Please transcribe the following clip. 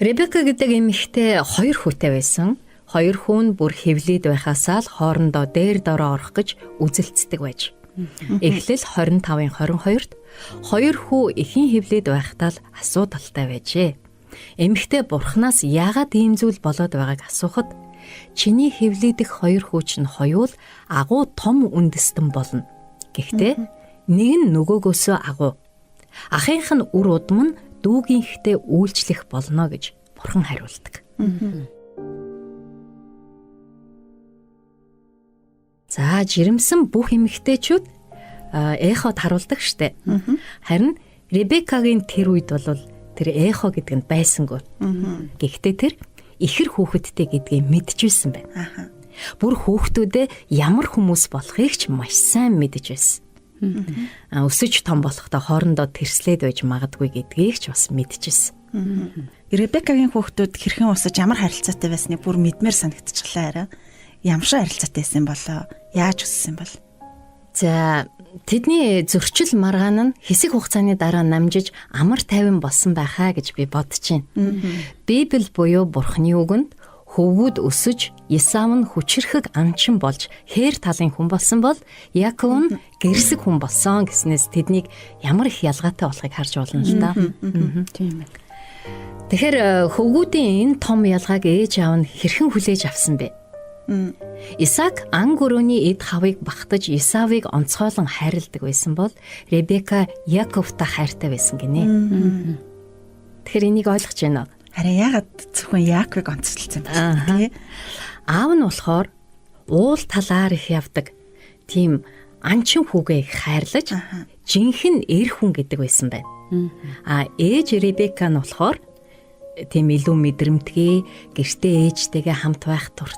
Ребека гэдэг эмэгтэй 2 хүүтэй байсан. 2 хүн нь бүр хэвлээд байхаасаа л хоорондоо дээр дороо орох гэж үзэлцдэг байж. Эхлэл 25-ын 22-т 2 хүү эхийн хэвлээд байхдаа л асуудалтай байжээ. Эмэгтэй бурхнаас яагаад ийм зүйл болоод байгааг асуухад чиний хэвлэдэх 2 хүү чинь хоёул агуу том үндэстэн болно. Гэхдээ нэг нь нөгөөгөөсөө агуу. Ахынх нь үр удам нь дүүгийнхтэй үйлчлэх болно гэж бурхан хариулдаг. За жирэмсэн бүх эмэгтэйчүүд Эход харуулдаг штэ. Харин Ребекагийн тэр үед бол тэр Эхо гэдэг нь байсангүй. Гэхдээ тэр ихэр хүүхэдтэй гэдгийг мэдчихсэн байна. Бүр хүүхдүүдээ ямар хүмүүс болохыг ч маш сайн мэдэж байсан. Өсөж том болохдоо хоорондоо тэрслээд байж магадгүй гэдгийг ч бас мэдчихсэн. Ребекагийн хүүхдүүд хэрхэн өсөж ямар харилцаатай байсныг бүр мэдмээр санагдчихлаа арай. Ямшаа харилцаатай байсан болоо? Яаж өссөн бол? За тэдний зөрчил маргаан нь хэсэг хугацааны дараа намжиж амар тайван болсон байхаа гэж би бодож байна. Библи буюу Бурхны үгэнд хөвгүүд өсөж Исав нь хүчрхэг анчин болж хээр талын хүн болсон бол Яков нь гэрсэг хүн болсон гэснээс тэднийг ямар их ялгаатай болохыг харж болно л да. Тийм ээ. Тэгэхээр хөвгүүдийн энэ том ялгааг ээж аав нь хэрхэн хүлээж авсан бэ? Исаак ан гөрөөний эд хавыг багтаж Исавыг онцгойлон хайрладаг байсан бол Ребека Яковтай хайртай байсан гинэ. Тэгэхээр энийг ойлгож байна уу? Харин яагаад зөвхөн Яаковыг онцлолцсон бэ? Аав нь болохоор уул талаар их явдаг. Тийм анчин хүүгээ их хайрлаж жинхэнэ эр хүн гэдэг байсан байна. Ээж Ребека нь болохоор тийм илүү мэдрэмтгий гэртээ ээжтэйгээ хамт байх тур